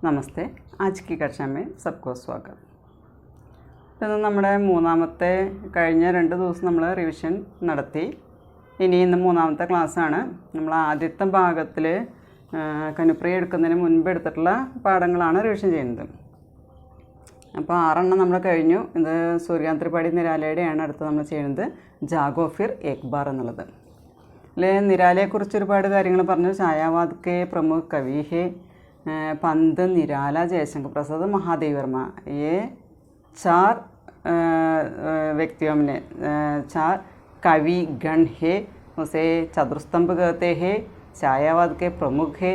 नमस्ते। आज की कक्षा में सबको स्वागत। ഇന്ന് നമ്മുടെ മൂന്നാമത്തെ കഴിഞ്ഞ 2 ദിവസം നമ്മൾ റിവിഷൻ നടത്തി. ഇന്ന് മൂന്നാമത്തെ ക്ലാസ്സാണ്. നമ്മൾ ആദ്യത്തെ ഭാഗത്തിൽ കനുപ്രിയ എടുക്കുന്നതിന് മുൻപ് എടുത്തിട്ടുള്ള പാഠങ്ങളാണ് റിവിഷൻ ചെയ്യുന്നത്. അപ്പോൾ 6 നമ്മൾ കഴിഞ്ഞു. ഇത് സൂര്യകാന്ത് ത്രിപാഠി നിരാലയുടെയാണ് അടുത്ത് നമ്മൾ ചെയ്യുന്നത്. ജാഗോ ഫിർ ഏക് ബാർ എന്നുള്ളത്. നിരാലയെക്കുറിച്ച് ഒരുപാട് കാര്യങ്ങൾ പറഞ്ഞു. ഛായാവാദ് കെ പ്രമുഖ കവി ഹെ पंत, निराला, जयशंकर प्रसाद, महादेव वर्मा, ये 4 व्यक्तियों में 4 कवि गण है. उसे चतुस्तंभ कहते हैं. छायावाद के प्रमुख है.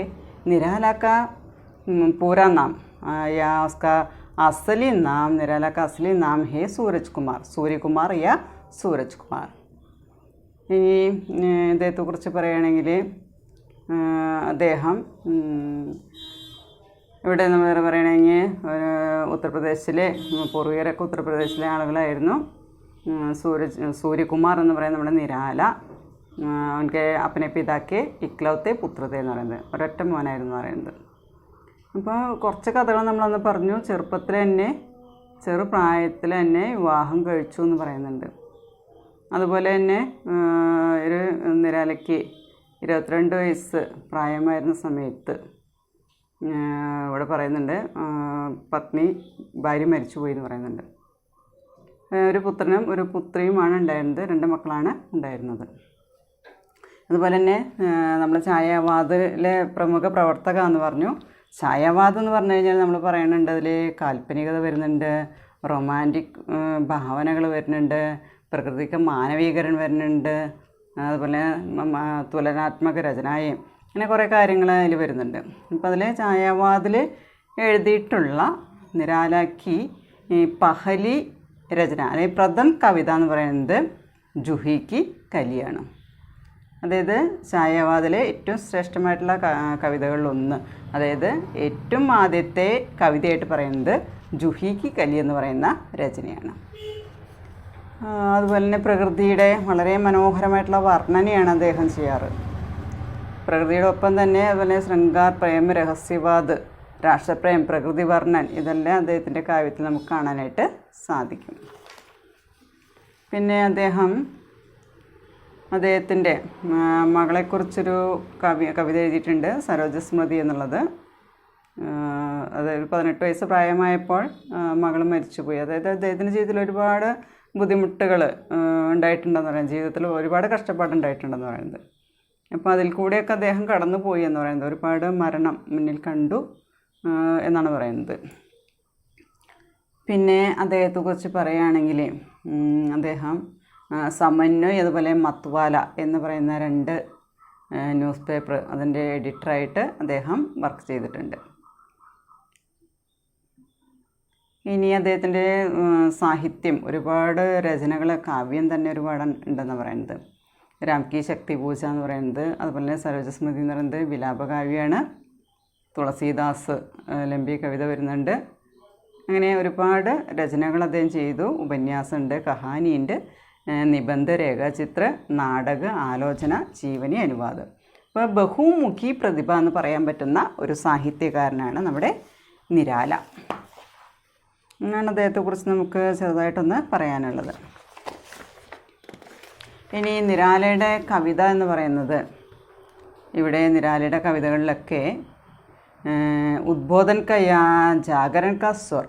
निराला का पूरा नाम या उसका असली नाम, निराला का असली नाम है सूरज कुमार, सूर्य कुमार या सूरज कुमार. ഇനി ഇദ്ദേഹത്തെക്കുറിച്ച് പറയുകയാണെങ്കിൽ അദ്ദേഹം ഇവിടെ നമ്മൾ പറയണമെങ്കിൽ ഉത്തർപ്രദേശിലെ പൂർവികരൊക്കെ ഉത്തർപ്രദേശിലെ ആളുകളായിരുന്നു. സൂര്യകുമാർ എന്ന് പറയുന്നത് നമ്മുടെ നിരാല. അവൻക്ക് അപ്പനെ പിതാക്കെ ഇക്ലൗത്തെ പുത്രത്തെ എന്ന് പറയുന്നത്, ഒരൊറ്റ മോനായിരുന്നു പറയുന്നത്. അപ്പോൾ കുറച്ച് കഥകൾ നമ്മളന്ന് പറഞ്ഞു. ചെറുപ്പത്തിൽ തന്നെ ചെറുപ്രായത്തിൽ തന്നെ വിവാഹം കഴിച്ചു എന്ന് പറയുന്നുണ്ട്. അതുപോലെ തന്നെ ഒരു നിരാലയ്ക്ക് 22 വയസ്സ് പ്രായമായിരുന്ന സമയത്ത് ഇവിടെ പറയുന്നുണ്ട് ഭാര്യ മരിച്ചുപോയി എന്ന് പറയുന്നുണ്ട്. ഒരു പുത്രനും ഒരു പുത്രിയുമാണ് ഉണ്ടായിരുന്നത്. 2 മക്കളാണ് ഉണ്ടായിരുന്നത്. അതുപോലെ തന്നെ നമ്മൾ ഛായാവാദിലെ പ്രമുഖ പ്രവർത്തക എന്ന് പറഞ്ഞു. ഛായാവാദം എന്ന് പറഞ്ഞു കഴിഞ്ഞാൽ നമ്മൾ പറയുന്നുണ്ട് അതിൽ കാൽപ്പനികത വരുന്നുണ്ട്, റൊമാൻറ്റിക് ഭാവനകൾ വരുന്നുണ്ട്, പ്രകൃതിക്ക് മാനവീകരണം വരുന്നുണ്ട്, അതുപോലെ തുലനാത്മക രചനായും അങ്ങനെ കുറേ കാര്യങ്ങൾ അതിൽ വരുന്നുണ്ട്. അപ്പോൾ അതിൽ ഛായാവാദിൽ എഴുതിയിട്ടുള്ള നിരാലാക്കി പഹലി രചന അല്ലെങ്കിൽ പ്രഥം കവിത എന്ന് പറയുന്നത് ജുഹിക്ക് കലിയാണ്. അതായത് ഛായാവാദിലെ ഏറ്റവും ശ്രേഷ്ഠമായിട്ടുള്ള കവിതകളിലൊന്ന്, അതായത് ഏറ്റവും ആദ്യത്തെ കവിതയായിട്ട് പറയുന്നത് ജുഹിക്ക് കലി എന്ന് പറയുന്ന രചനയാണ്. അതുപോലെ തന്നെ പ്രകൃതിയുടെ വളരെ മനോഹരമായിട്ടുള്ള വർണ്ണനയാണ് അദ്ദേഹം ചെയ്യാറ്. പ്രകൃതിയുടെ ഒപ്പം തന്നെ അതുപോലെ ശൃംഗാർ, പ്രേം, രഹസ്യവാദ്, രാഷ്ട്രപ്രേം, പ്രകൃതി വർണ്ണൻ, ഇതെല്ലാം അദ്ദേഹത്തിൻ്റെ കാവ്യത്തിൽ നമുക്ക് കാണാനായിട്ട് സാധിക്കും. പിന്നെ അദ്ദേഹത്തിൻ്റെ മകളെക്കുറിച്ചൊരു കവിത എഴുതിയിട്ടുണ്ട്, സരോജസ്മൃതി എന്നുള്ളത്. അത് 18 വയസ്സ് പ്രായമായപ്പോൾ മകൾ മരിച്ചുപോയി. അതായത് അദ്ദേഹത്തിൻ്റെ ജീവിതത്തിൽ ഒരുപാട് ബുദ്ധിമുട്ടുകൾ ഉണ്ടായിട്ടുണ്ടെന്ന് പറയുന്നത്, ജീവിതത്തിൽ ഒരുപാട് കഷ്ടപ്പാടുണ്ടായിട്ടുണ്ടെന്ന് പറയുന്നത്. അപ്പോൾ അതിൽ കൂടെയൊക്കെ അദ്ദേഹം കടന്നു പോയി എന്ന് പറയുന്നത്, ഒരുപാട് മരണം മുന്നിൽ കണ്ടു എന്നാണ് പറയുന്നത്. പിന്നെ അദ്ദേഹത്തെക്കുറിച്ച് പറയുകയാണെങ്കിൽ അദ്ദേഹം സമന്വയ് അതുപോലെ മത്വാല എന്ന് പറയുന്ന 2 ന്യൂസ് പേപ്പർ അതിൻ്റെ എഡിറ്ററായിട്ട് അദ്ദേഹം വർക്ക് ചെയ്തിട്ടുണ്ട്. ഇനി അദ്ദേഹത്തിൻ്റെ സാഹിത്യം, ഒരുപാട് രചനകൾ, കാവ്യം തന്നെ ഒരുപാട് ഉണ്ടെന്ന് പറയുന്നത്. രാംകി ശക്തി പൂജ എന്ന് പറയുന്നത്, അതുപോലെ തന്നെ സരോജസ്മൃതി എന്ന് പറയുന്നത് വിലാപകാവ്യമാണ്. തുളസീദാസ് ലംബി കവിത വരുന്നുണ്ട്. അങ്ങനെ ഒരുപാട് രചനകൾ അദ്ദേഹം ചെയ്തു. ഉപന്യാസമുണ്ട്, കഹാനിയുണ്ട്, നിബന്ധ, രേഖാചിത്ര, നാടക, ആലോചന, ജീവനി, അനുവാദം. അപ്പോൾ ബഹുമുഖി പ്രതിഭ എന്ന് പറയാൻ പറ്റുന്ന ഒരു സാഹിത്യകാരനാണ് നമ്മുടെ നിരാല. അങ്ങനെയാണ് അദ്ദേഹത്തെക്കുറിച്ച് നമുക്ക് ചെറുതായിട്ടൊന്ന് പറയാനുള്ളത്. ഇനി നിരാലയുടെ കവിത എന്ന് പറയുന്നത്, ഇവിടെ നിരാലയുടെ കവിതകളിലൊക്കെ ഉദ്ബോധൻ ക യാ ജാഗരൺ ക സ്വർ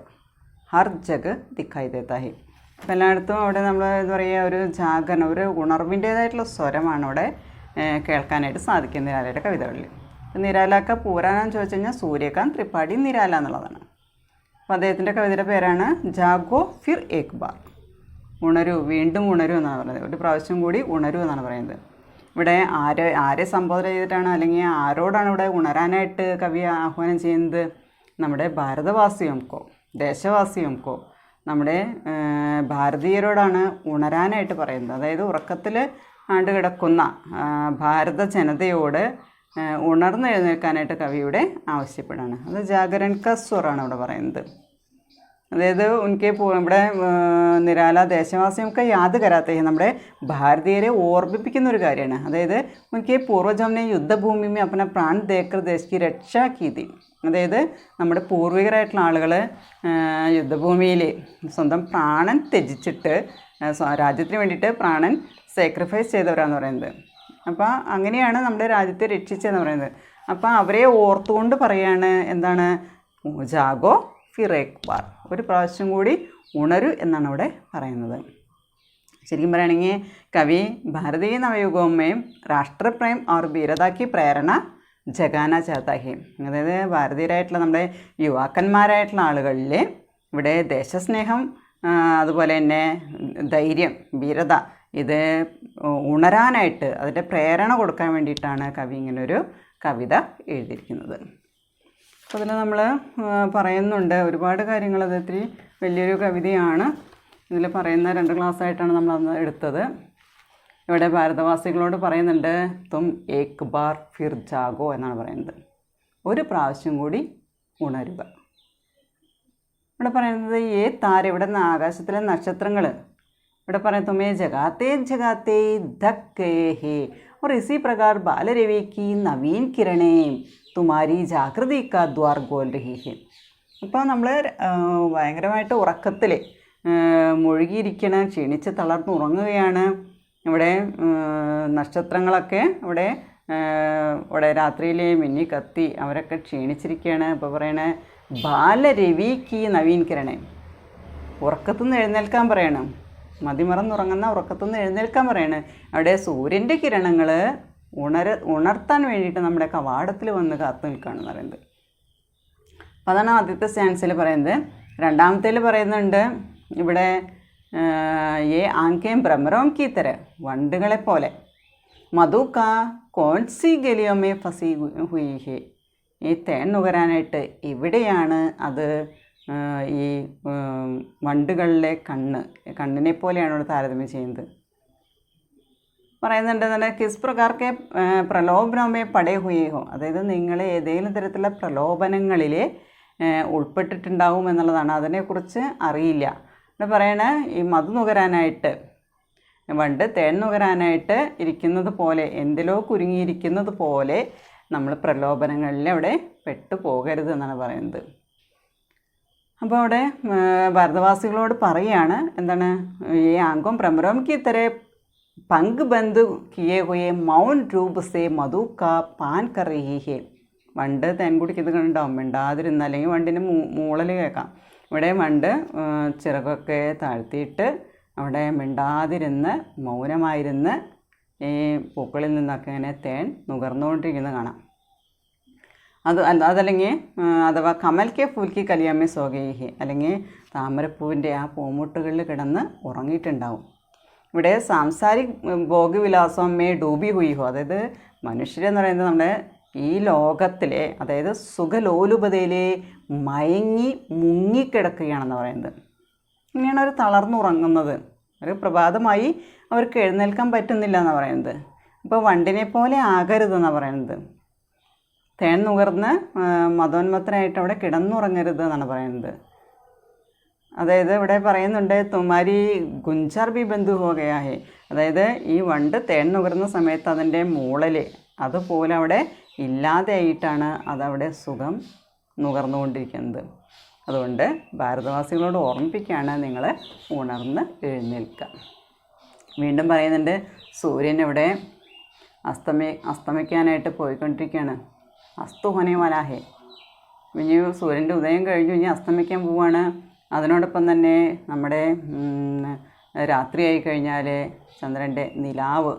ഹർ ജഗ് ദിഖായി ദേത്താ ഹെ. അപ്പോൾ എല്ലായിടത്തും അവിടെ നമ്മൾ എന്താ പറയുക, ഒരു ജാഗരണം, ഒരു ഉണർവിൻ്റേതായിട്ടുള്ള സ്വരമാണ് അവിടെ കേൾക്കാനായിട്ട് സാധിക്കും നിരാലയുടെ കവിതകളിൽ. നിരാലാക്ക പൂരാനാന്ന് ചോദിച്ചു കഴിഞ്ഞാൽ സൂര്യകാന്ത് ത്രിപാഠി നിരാല എന്നുള്ളതാണ്. അപ്പോൾ അദ്ദേഹത്തിൻ്റെ കവിതയുടെ പേരാണ് ജാഗോ ഫിർ ഏക് ബാർ, ഉണരൂ, വീണ്ടും ഉണരൂ എന്നാണ് പറയുന്നത്. ഒരു പ്രാവശ്യം കൂടി ഉണരൂ എന്നാണ് പറയുന്നത്. ഇവിടെ ആരെ സംബോധന ചെയ്തിട്ടാണ്, അല്ലെങ്കിൽ ആരോടാണ് ഇവിടെ ഉണരാനായിട്ട് കവി ആഹ്വാനം ചെയ്യുന്നത്? നമ്മുടെ ഭാരതവാസിയോംക്കോ, ദേശവാസിയോംക്കോ, നമ്മുടെ ഭാരതീയരോടാണ് ഉണരാനായിട്ട് പറയുന്നത്. അതായത് ഉറക്കത്തിൽ ആണ്ട് കിടക്കുന്ന ഭാരത ജനതയോട് ഉണർന്നെഴുന്നേൽക്കാനായിട്ട് കവിയുടെ ആവശ്യപ്പെടുകയാണ്. അത് ജാഗരൺ ക സ്വറാണ് ഇവിടെ പറയുന്നത്. അതായത് ഉനക്ക് ഇവിടെ നിരാല ദേശവാസിയൊക്കെ യാദ് കരാത്തെ നമ്മുടെ ഭാരതീയരെ ഓർമ്മിപ്പിക്കുന്ന ഒരു കാര്യമാണ്. അതായത് ഉനക്ക് പൂർവ്വജംനെ യുദ്ധഭൂമി അപ്പന പ്രാൺ ദേക്കർ ദേശ് കി രക്ഷ കീതി. അതായത് നമ്മുടെ പൂർവികരായിട്ടുള്ള ആളുകൾ യുദ്ധഭൂമിയിൽ സ്വന്തം പ്രാണൻ ത്യജിച്ചിട്ട് രാജ്യത്തിന് വേണ്ടിയിട്ട് പ്രാണൻ സാക്രിഫൈസ് ചെയ്തവരാന്ന് പറയുന്നത്. അപ്പോൾ അങ്ങനെയാണ് നമ്മുടെ രാജ്യത്തെ രക്ഷിച്ചതെന്ന് പറയുന്നത്. അപ്പോൾ അവരെ ഓർത്തുകൊണ്ട് പറയാണ് എന്താണ്, ജാഗോ ഫിർ ഏക് ബാർ, ഒരു പ്രാവശ്യം കൂടി ഉണരു എന്നാണ് അവിടെ പറയുന്നത്. ശരിക്കും പറയുകയാണെങ്കിൽ കവി ഭാരതീയ നവയുഗമേയും രാഷ്ട്രപ്രേം और वीरता की പ്രേരണ ജഗാന ചാഹता है. അതായത് ഭാരതീയരായിട്ടുള്ള നമ്മുടെ യുവാക്കന്മാരായിട്ടുള്ള ആളുകളിൽ ഇവിടെ ദേശസ്നേഹം അതുപോലെ തന്നെ ധൈര്യം, വീരത ഇത് ഉണരാനായിട്ട് അതിൻ്റെ പ്രേരണ കൊടുക്കാൻ വേണ്ടിയിട്ടാണ് കവി ഇങ്ങനൊരു കവിത എഴുതിയിരിക്കുന്നത്. അപ്പോൾ അതിൽ നമ്മൾ പറയുന്നുണ്ട് ഒരുപാട് കാര്യങ്ങൾ. അത് ഇത്തിരി വലിയൊരു കവിതയാണ്. ഇതിൽ പറയുന്ന 2 ക്ലാസ്സായിട്ടാണ് നമ്മളന്ന് എടുത്തത്. ഇവിടെ ഭാരതവാസികളോട് പറയുന്നുണ്ട് തും ഏക് ബാർ ഫിർ ജാഗോ എന്നാണ് പറയുന്നത്, ഒരു പ്രാവശ്യം കൂടി ഉണരുക. ഇവിടെ പറയുന്നത് ഏ താര, ഇവിടെ നിന്ന് ആകാശത്തിലെ നക്ഷത്രങ്ങൾ. ഇവിടെ പറയാം തുമേ ജഗാത്തെ ജഗാത്തെ ധക്കേ ഹേ और इसी प्रकार बालरवि की नवीन किरणें तुम्हारी जागृति का द्वार खोल रही है. അപ്പോൾ നമ്മൾ ഭയങ്കരമായിട്ട് ഉറക്കത്തിൽ മുഴുകിയിരിക്കണ, ക്ഷീണിച്ച് തളർന്ന് ഉറങ്ങുകയാണ്. ഇവിടെ നക്ഷത്രങ്ങളൊക്കെ ഇവിടെ രാത്രിയിൽ മിന്നി കത്തി അവരൊക്കെ ക്ഷീണിച്ചിരിക്കുകയാണ്. അപ്പോൾ പറയണേ ബാലരവിക്ക് നവീൻ കിരണേ, ഉറക്കത്തുനിന്ന് എഴുന്നേൽക്കാൻ പറയണം. മതിമറന്നുറങ്ങുന്ന ഉറക്കത്തുനിന്ന് എഴുന്നേൽക്കാൻ പറയാണ്. അവിടെ സൂര്യൻ്റെ കിരണങ്ങൾ ഉണർത്താൻ വേണ്ടിയിട്ട് നമ്മുടെ കവാടത്തിൽ വന്ന് കാത്തു നിൽക്കുകയാണെന്ന് പറയുന്നത്. അപ്പോൾ അതാണ് ആദ്യത്തെ സ്റ്റാൻസിൽ പറയുന്നത്. രണ്ടാമത്തേൽ പറയുന്നുണ്ട് ഇവിടെ ഏ ആങ്കേം ഭ്രമരോം കീ തര, വണ്ടുകളെപ്പോലെ. മധു കാ കോൺസി ഗലിയോമേ ഫസി ഹുയി ഹേ, ഈ തേൻ നുകരാനായിട്ട് എവിടെയാണ് അത് ഈ വണ്ടുകളിലെ കണ്ണിനെ പോലെയാണ് ഇവിടെ താരതമ്യം ചെയ്യുന്നത്. പറയുന്നുണ്ട് തന്നെ കിസ് പ്രകാർക്കെ പ്രലോഭനമേ പടേ ഹുയേഹോ, അതായത് നിങ്ങൾ ഏതെങ്കിലും തരത്തിലുള്ള പ്രലോഭനങ്ങളിൽ ഉൾപ്പെട്ടിട്ടുണ്ടാവും എന്നുള്ളതാണ്. അതിനെക്കുറിച്ച് അറിയില്ല. ഇവിടെ പറയണ ഈ മധു നുകരാനായിട്ട്, വണ്ട് തേൻ നുകരാനായിട്ട് ഇരിക്കുന്നത് പോലെ, എന്തിലോ കുരുങ്ങിയിരിക്കുന്നത് പോലെ നമ്മൾ പ്രലോഭനങ്ങളിൽ അവിടെ പെട്ടു പോകരുത് എന്നാണ് പറയുന്നത്. അപ്പോൾ അവിടെ ഭാരതവാസികളോട് പറയുകയാണ് എന്താണ്, ഈ ആങ്കം ഭ്രമരോം കി തരേ പങ്ക് ബന്ധു കിയേ ഹുയെ മൗൻ രൂപ സേ മധു കാ പാൻ കർ രഹി ഹേ. വണ്ട് തേൻ കുടിക്കുന്നത് കണ്ടുണ്ടാവും, മിണ്ടാതിരുന്ന്, അല്ലെങ്കിൽ വണ്ടിൻ്റെ മൂളൽ കേൾക്കാം. ഇവിടെ വണ്ട് ചിറകൊക്കെ താഴ്ത്തിയിട്ട് അവിടെ മിണ്ടാതിരുന്ന് മൗനമായിരുന്ന് ഈ പൂക്കളിൽ നിന്നൊക്കെ ഇങ്ങനെ തേൻ നുകർന്നുകൊണ്ടിരിക്കുന്നത് കാണാം. അതല്ലെങ്കിൽ അഥവാ കമൽ കെ ഫൂൽക്കി കലിയമ്മ സോഗേഹി, അല്ലെങ്കിൽ താമരപ്പൂവിൻ്റെ ആ പൂമുട്ടുകളിൽ കിടന്ന് ഉറങ്ങിയിട്ടുണ്ടാവും. ഇവിടെ സാംസാരിക് ഭോഗവിലാസമേ ഡൂബി ഹുയി ഹോ, അതായത് മനുഷ്യരെന്ന് പറയുന്നത് നമ്മുടെ ഈ ലോകത്തിലെ, അതായത് സുഖലോലുപതയിലെ മയങ്ങി മുങ്ങിക്കിടക്കുകയാണെന്ന് പറയുന്നത്. ഇങ്ങനെയാണ് അവർ തളർന്നുറങ്ങുന്നത്. ഒരു പ്രഭാതമായി അവർക്ക് എഴുന്നേൽക്കാൻ പറ്റുന്നില്ല എന്നാണ് പറയുന്നത്. ഇപ്പോൾ വണ്ടിനെ പോലെ ആകരുതെന്നാണ് പറയുന്നത്. തേൻ നുകർന്ന് മതോന്മത്തനായിട്ട് അവിടെ കിടന്നുറങ്ങരുത് എന്നാണ് പറയുന്നത്. അതായത് ഇവിടെ പറയുന്നുണ്ട് തുമാരി ഗുഞ്ചാർ ബി ബന്ധു ഹോകയാഹേ, അതായത് ഈ വണ്ട് തേൻ നുകർന്ന സമയത്ത് അതിൻ്റെ മൂളൽ അതുപോലെ അവിടെ ഇല്ലാതെയായിട്ടാണ് അതവിടെ സുഖം നുകർന്നുകൊണ്ടിരിക്കുന്നത്. അതുകൊണ്ട് ഭാരതവാസികളോട് ഓർമ്മിപ്പിക്കുകയാണ്, നിങ്ങൾ ഉണർന്ന് എഴുന്നേൽക്കുക. വീണ്ടും പറയുന്നുണ്ട് സൂര്യൻ ഇവിടെ അസ്തമിക്കാനായിട്ട് പോയിക്കൊണ്ടിരിക്കുകയാണ്. അസ്തു ഹോനെ വാലാഹേ, ഇനി സൂര്യൻ്റെ ഉദയം കഴിഞ്ഞു, ഇനി അസ്തമിക്കാൻ പോവുകയാണ്. അതിനോടൊപ്പം തന്നെ നമ്മുടെ രാത്രിയായി കഴിഞ്ഞാൽ ചന്ദ്രൻ്റെ നിലാവ്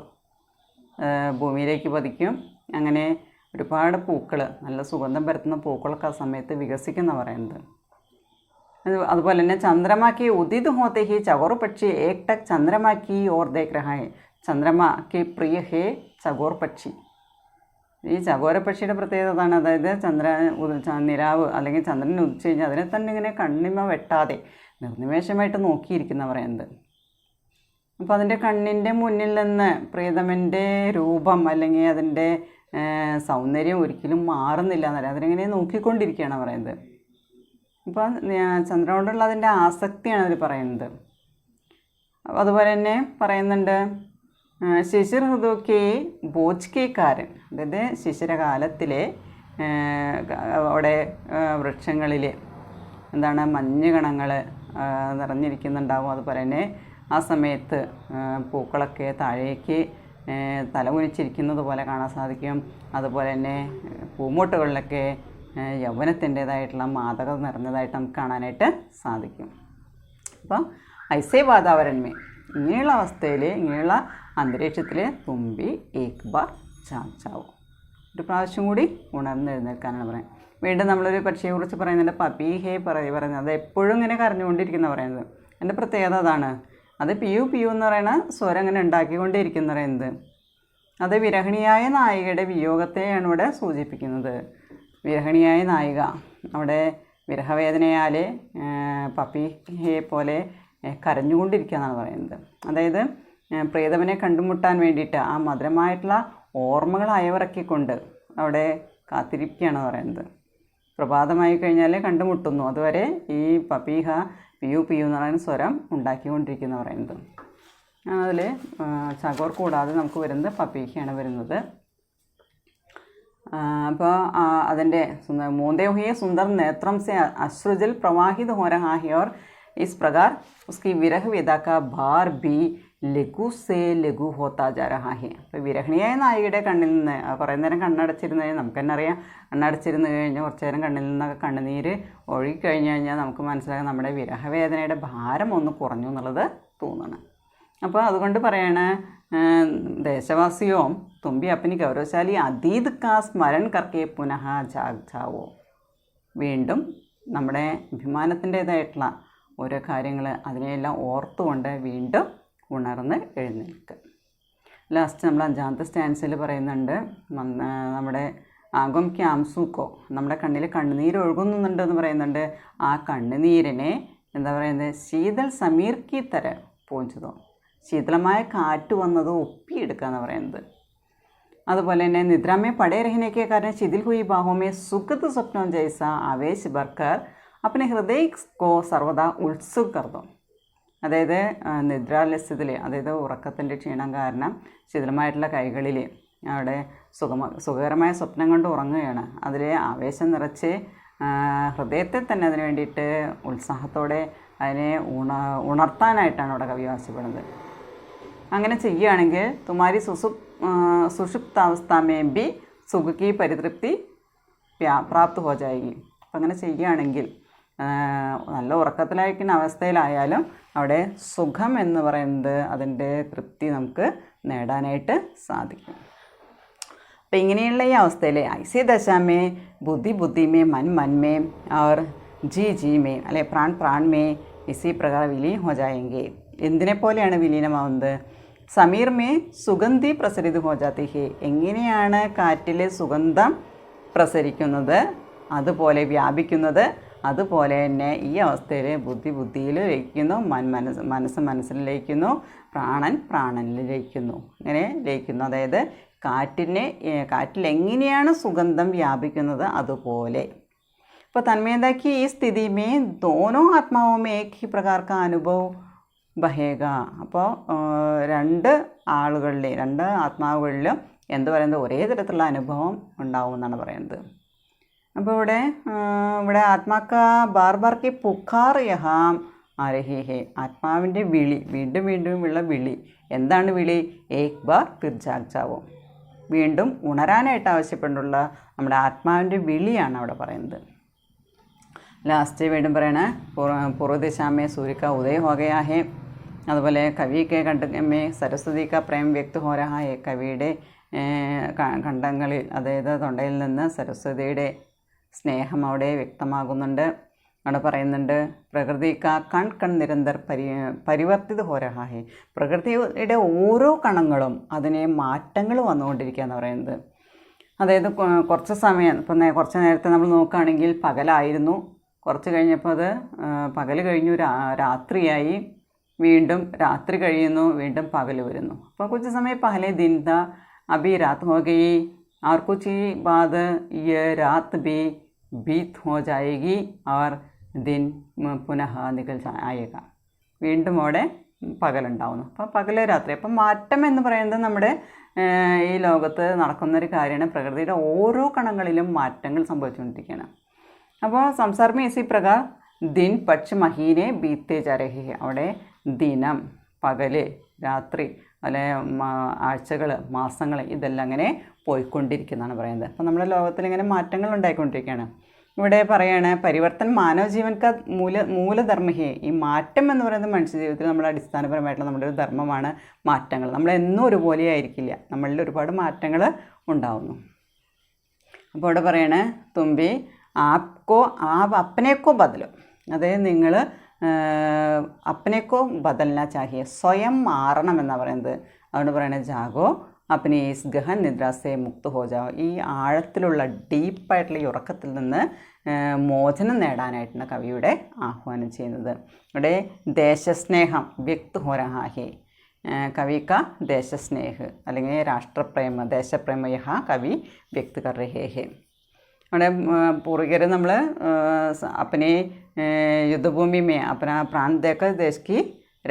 ഭൂമിയിലേക്ക് പതിക്കും. അങ്ങനെ ഒരുപാട് പൂക്കൾ, നല്ല സുഗന്ധം പരത്തുന്ന പൂക്കളൊക്കെ ആ സമയത്ത് വികസിക്കുന്ന പറയുന്നത്. അതുപോലെ തന്നെ ചന്ദ്രമാക്കി ഉദിത് ഹോത്തെ ഹി ചകോർ പക്ഷി ഏക് ടക് ചന്ദ്രമാക്കി ഓർ ദേഖ് രഹാ ഹെ, ചന്ദ്രമാക്കി പ്രിയ ഹേ ചകോർ പക്ഷി. ഈ ചകോര പക്ഷിയുടെ പ്രത്യേകത അതാണ്. അതായത് നിലാവ് അല്ലെങ്കിൽ ചന്ദ്രൻ ഉദിച്ചു കഴിഞ്ഞാൽ അതിനെ തന്നെ ഇങ്ങനെ കണ്ണിമ വെട്ടാതെ നിർനിമേഷമായിട്ട് നോക്കിയിരിക്കുന്ന പറയുന്നത്. അപ്പോൾ അതിൻ്റെ കണ്ണിൻ്റെ മുന്നിൽ നിന്ന് പ്രിയതമൻ്റെ രൂപം അല്ലെങ്കിൽ അതിൻ്റെ സൗന്ദര്യം ഒരിക്കലും മാറുന്നില്ല എന്നല്ല, അതിനെങ്ങനെ നോക്കിക്കൊണ്ടിരിക്കുകയാണ് പറയുന്നത്. അപ്പോൾ ചന്ദ്രനോടുള്ള അതിൻ്റെ ആസക്തിയാണ് അതിൽ പറയുന്നത്. അതുപോലെ തന്നെ പറയുന്നുണ്ട് ശിശിർ ഋതുക്കെ ബോജ്കേക്കാരൻ, അതായത് ശിശിരകാലത്തിലെ അവിടെ വൃക്ഷങ്ങളിൽ എന്താണ് മഞ്ഞുകണങ്ങൾ നിറഞ്ഞിരിക്കുന്നുണ്ടാവും. അതുപോലെ തന്നെ ആ സമയത്ത് പൂക്കളൊക്കെ താഴേക്ക് തലകുനിച്ചിരിക്കുന്നത് പോലെ കാണാൻ സാധിക്കും. അതുപോലെ തന്നെ പൂമൊട്ടുകളിലൊക്കെ യൗവനത്തിൻ്റേതായിട്ടുള്ള മാതകത നിറഞ്ഞതായിട്ട് നമുക്ക് കാണാനായിട്ട് സാധിക്കും. അപ്പോൾ ഐസേ വാതാവരണമേ, ഇങ്ങനെയുള്ള അവസ്ഥയിൽ, ഇങ്ങനെയുള്ള അന്തരീക്ഷത്തിൽ തുമ്പി ഏക് ബാർ ജാഗ് ജാവോ, ഒരു പ്രാവശ്യം കൂടി ഉണർന്നെഴുന്നേൽക്കാനാണ് പറയുന്നത്. വീണ്ടും നമ്മളൊരു പക്ഷിയെക്കുറിച്ച് പറയുന്നുണ്ട്, പപ്പി ഹേ പറയുന്നത്. അത് എപ്പോഴും ഇങ്ങനെ കരഞ്ഞുകൊണ്ടിരിക്കുന്ന പറയുന്നത്. എൻ്റെ പ്രത്യേകത അതാണ്. അത് പിയു പിയു എന്ന് പറയുന്ന സ്വരം ഇങ്ങനെ ഉണ്ടാക്കിക്കൊണ്ടിരിക്കുന്ന പറയുന്നത്. അത് വിരഹിണിയായ നായികയുടെ വിയോഗത്തെയാണ് ഇവിടെ സൂചിപ്പിക്കുന്നത്. വിരഹിണിയായ നായിക അവിടെ വിരഹവേദനയാൽ പപ്പിയെ പോലെ കരഞ്ഞുകൊണ്ടിരിക്കുക എന്നാണ് പറയുന്നത്. അതായത് പ്രിയതമനെ കണ്ടുമുട്ടാൻ വേണ്ടിയിട്ട് ആ മധുരമായിട്ടുള്ള ഓർമ്മകൾ അയവിറക്കിക്കൊണ്ട് അവിടെ കാത്തിരിക്കുകയാണ് പറയുന്നത്. പ്രഭാതമായി കഴിഞ്ഞാൽ കണ്ടുമുട്ടുന്നു, അതുവരെ ഈ പപ്പീഹ പിയു പിയു എന്ന് പറയുന്ന സ്വരം ഉണ്ടാക്കിക്കൊണ്ടിരിക്കുന്ന പറയുന്നത്. അതിൽ ചകോർ കൂടാതെ നമുക്ക് വരുന്നത് പപ്പീഹയാണ് വരുന്നത്. അപ്പോൾ അതിൻ്റെ മൂന്തേ हुए सुंदर नेत्रम से अश्रुजल प्रवाहित हो रहा है और इस प्रकार उसकी विरह वेदा का भार भी ലഘു സേ ലഘു ഹോത്താ ജാ രഹാ ഹെ. അപ്പോൾ വിരഹിണിയായ നായികയുടെ കണ്ണിൽ നിന്ന് കുറേ നേരം കണ്ണടച്ചിരുന്നത് നമുക്ക് തന്നെ അറിയാം. കണ്ണടച്ചിരുന്ന് കഴിഞ്ഞാൽ കുറച്ച് നേരം കണ്ണിൽ നിന്നൊക്കെ കണ്ണുനീര് ഒഴുകിക്കഴിഞ്ഞ് കഴിഞ്ഞാൽ നമുക്ക് മനസ്സിലാകും നമ്മുടെ വിരഹവേദനയുടെ ഭാരം ഒന്ന് കുറഞ്ഞു എന്നുള്ളത് തോന്നണം. അപ്പോൾ അതുകൊണ്ട് പറയണ ദേശവാസിയോ തുമ്പി അപ്പനി ഗൗരവശാലി അതീത് കാ സ്മരൺ കർക്കെ പുനഃ ജാഗ് ജാവോ. വീണ്ടും നമ്മുടെ അഭിമാനത്തിൻ്റേതായിട്ടുള്ള ഓരോ കാര്യങ്ങൾ അതിനെയെല്ലാം ഓർത്തുകൊണ്ട് വീണ്ടും ഉണർന്ന് എഴുന്നേൽക്കുക. ലാസ്റ്റ് നമ്മൾ 5ാമത്തെ സ്റ്റാൻസിൽ പറയുന്നുണ്ട്, നമ്മുടെ ആഗം ക്യാംസൂക്കോ, നമ്മുടെ കണ്ണിൽ കണ്ണുനീര് ഒഴുകുന്നുണ്ടെന്ന് പറയുന്നുണ്ട്. ആ കണ്ണുനീരിനെ എന്താ പറയുന്നത്, ശീതൽ സമീർ കി തര പോഞ്ചതോ, ശീതളമായ കാറ്റ് വന്നത് ഒപ്പിയെടുക്കുക എന്ന് പറയുന്നത്. അതുപോലെ തന്നെ നിദ്രാമേ പടേ രഹനേക്കെ കാരണം ശിഥിൽ ഹുയി ബാഹോമേ സുഖത് സ്വപ്നം ജൈസ ആവേശ് ബർക്കർ അപ്പനെ ഹൃദയ കോ സർവദാ ഉത്സുക് കർദോ. അതായത് നിദ്രാലസ്യത്തിൽ, അതായത് ഉറക്കത്തിൻ്റെ ക്ഷീണം കാരണം ശിഥിലമായിട്ടുള്ള കൈകളിൽ അവിടെ സുഖകരമായ സ്വപ്നം കൊണ്ട് ഉറങ്ങുകയാണ്. അതിൽ ആവേശം നിറച്ച് ഹൃദയത്തെ തന്നെ അതിന് വേണ്ടിയിട്ട് ഉത്സാഹത്തോടെ അതിനെ ഉണർത്താനായിട്ടാണ് അവിടെ കവി ആവശ്യപ്പെടുന്നത്. അങ്ങനെ ചെയ്യുകയാണെങ്കിൽ തുമാരി സുഷുപ്താവസ്ഥമേ ബി സുഖി പരിതൃപ്തി പ്രാപ്ത് ഹോ ജായേഗി. അപ്പം അങ്ങനെ ചെയ്യുകയാണെങ്കിൽ നല്ല ഉറക്കത്തിലായിരിക്കുന്ന അവസ്ഥയിലായാലും അവിടെ സുഖം എന്ന് പറയുന്നത് അതിൻ്റെ തൃപ്തി നമുക്ക് നേടാനായിട്ട് സാധിക്കും. അപ്പം ഇങ്ങനെയുള്ള ഈ അവസ്ഥയിൽ ഐസി ദശാമേ ബുദ്ധി ബുദ്ധിമേ മൻ മന്മേ और जी जी में അല്ലെ പ്രാൺ പ്രാൺ മേ ഇസി പ്രകാരം വിലീൻ ഹോ ജായെങ്കിൽ. എന്തിനെ പോലെയാണ് വിലീനമാവുന്നത്? സമീർ മേ സുഗന്ധി പ്രസരിത് ഹോ ജാത്തി ഹേ. എങ്ങനെയാണ് കാറ്റിലെ സുഗന്ധം പ്രസരിക്കുന്നത്, അതുപോലെ വ്യാപിക്കുന്നത്, അതുപോലെ തന്നെ ഈ അവസ്ഥയിൽ ബുദ്ധി ബുദ്ധിയിൽ ലയിക്കുന്നു, മനസ്സ് മനസ്സിൽ ലയിക്കുന്നു, പ്രാണൻ പ്രാണനിൽ ലയിക്കുന്നു. ഇങ്ങനെ ലയിക്കുന്നു. അതായത് കാറ്റിൽ എങ്ങനെയാണ് സുഗന്ധം വ്യാപിക്കുന്നത് അതുപോലെ. അപ്പോൾ തന്മയത की ഈ സ്ഥിതി में दोनों आत्माओं में एक ही प्रकार का अनुभव बहेगा. അപ്പോൾ രണ്ട് ആത്മാവുകളിലും എന്ത് പറയുന്നത്, ഒരേ തരത്തിലുള്ള അനുഭവം ഉണ്ടാവും എന്നാണ് പറയുന്നത്. അപ്പോൾ ഇവിടെ ആത്മാക്ക ബാർ ബാർ കി പുക്കാർ യഹാം ആരഹി ഹേ. ആത്മാവിൻ്റെ വിളി, വീണ്ടും വീണ്ടും ഉള്ള വിളി. എന്താണ് വിളി? ഏക് ബാർ ഫിർ ജാഗ് ജാവോ. വീണ്ടും ഉണരാനായിട്ട് ആവശ്യപ്പെട്ടുള്ള നമ്മുടെ ആത്മാവിൻ്റെ വിളിയാണ് അവിടെ പറയുന്നത്. ലാസ്റ്റ് വീണ്ടും പറയണേ പൂർവ്വദിശാമേ സൂര്യക്ക ഉദയ ഹോ ഗയാ ഹേ. അതുപോലെ കവിക്ക് കണ്ടമേ സരസ്വതി ക പ്രേം വ്യക്ത ഹോ രഹാ ഹേ. കവിയുടെ കണ്ടങ്ങളിൽ, അതായത് തൊണ്ടയിൽ നിന്ന് സരസ്വതിയുടെ സ്നേഹം അവിടെ വ്യക്തമാകുന്നുണ്ട്. അവിടെ പറയുന്നുണ്ട് പ്രകൃതി കാ കൺ കൺ നിരന്തർ പരിവർത്തിത് ഹോ രഹാ ഹേ. പ്രകൃതിയുടെ ഓരോ കണങ്ങളും അതിനെ മാറ്റങ്ങൾ വന്നുകൊണ്ടിരിക്കുക എന്ന് പറയുന്നത്. അതായത് കുറച്ച് സമയം, ഇപ്പം കുറച്ച് നേരത്തെ നമ്മൾ നോക്കുകയാണെങ്കിൽ പകലായിരുന്നു, കുറച്ച് കഴിഞ്ഞപ്പോൾ അത് പകൽ കഴിഞ്ഞു രാത്രിയായി, വീണ്ടും രാത്രി കഴിയുന്നു, വീണ്ടും പകൽ വരുന്നു. അപ്പോൾ കുछ समय पहले दिन था, अभी रात हो गई और कुछ ही बाद ये रात भी बीत हो जाएगी और ദിൻ പുനഃ നികൽ ആയേക, വീണ്ടും അവിടെ പകലുണ്ടാവുന്നു. അപ്പോൾ പകല് രാത്രി. അപ്പം മാറ്റം എന്ന് പറയുന്നത് നമ്മുടെ ഈ ലോകത്ത് നടക്കുന്നൊരു കാര്യമാണ്. പ്രകൃതിയുടെ ഓരോ കണങ്ങളിലും മാറ്റങ്ങൾ സംഭവിച്ചുകൊണ്ടിരിക്കുകയാണ്. അപ്പോൾ സംസാർ മേ ഇസി പ്രകാർ ദിൻ പക്ഷ് മഹീനെ ബീത്തെ ചരഹി, അവിടെ ദിനം, പകല്, രാത്രി, അല്ലെ ആഴ്ചകൾ, മാസങ്ങൾ, ഇതെല്ലാം അങ്ങനെ പോയിക്കൊണ്ടിരിക്കുന്നതാണ് പറയുന്നത്. അപ്പോൾ നമ്മുടെ ലോകത്തിൽ ഇങ്ങനെ മാറ്റങ്ങൾ ഉണ്ടായിക്കൊണ്ടിരിക്കുകയാണ്. ഇവിടെ പറയാണ് പരിവർത്തൻ മാനവ ജീവൻക മൂലധർമ്മഹേ, ഈ മാറ്റം എന്ന് പറയുന്നത് മനുഷ്യ ജീവിതത്തിൽ നമ്മുടെ അടിസ്ഥാനപരമായിട്ടുള്ള നമ്മുടെ ഒരു ധർമ്മമാണ് മാറ്റങ്ങൾ. നമ്മളെന്നും ഒരുപോലെ ആയിരിക്കില്ല, നമ്മളിൽ ഒരുപാട് മാറ്റങ്ങൾ ഉണ്ടാവുന്നു. അപ്പോൾ ഇവിടെ പറയണേ തുമ്പി അപ്പനേക്കോ ബദലോ, അതായത് നിങ്ങൾ അപ്പനേക്കോ ബദൽന ചാഹിയെ, സ്വയം മാറണം എന്നാണ് പറയുന്നത്. അതുകൊണ്ട് പറയണത് ജാഗോ അപ്പനെ ഈസ് ഗഹൻ നിദ്രാസെ മുക്ത ഹോ ജാവോ, ഈ ആഴത്തിലുള്ള ഡീപ്പായിട്ടുള്ള ഈ ഉറക്കത്തിൽ നിന്ന് മോചനം നേടാനായിട്ടാണ് കവിയുടെ ആഹ്വാനം ചെയ്യുന്നത്. ഇവിടെ ദേശസ്നേഹം വ്യക്ത് ഹോ രഹാ ഹേ, കവി കാ ദേശസ്നേഹ് അല്ലെങ്കിൽ രാഷ്ട്രപ്രേമ ദേശപ്രേമ യഹ കവി വ്യക്ത് കർ രഹേ ഹേ. അവിടെ പൂർവികർ നമ്മൾ अपने യുദ്ധഭൂമി മേ अपना प्राण देकर देश की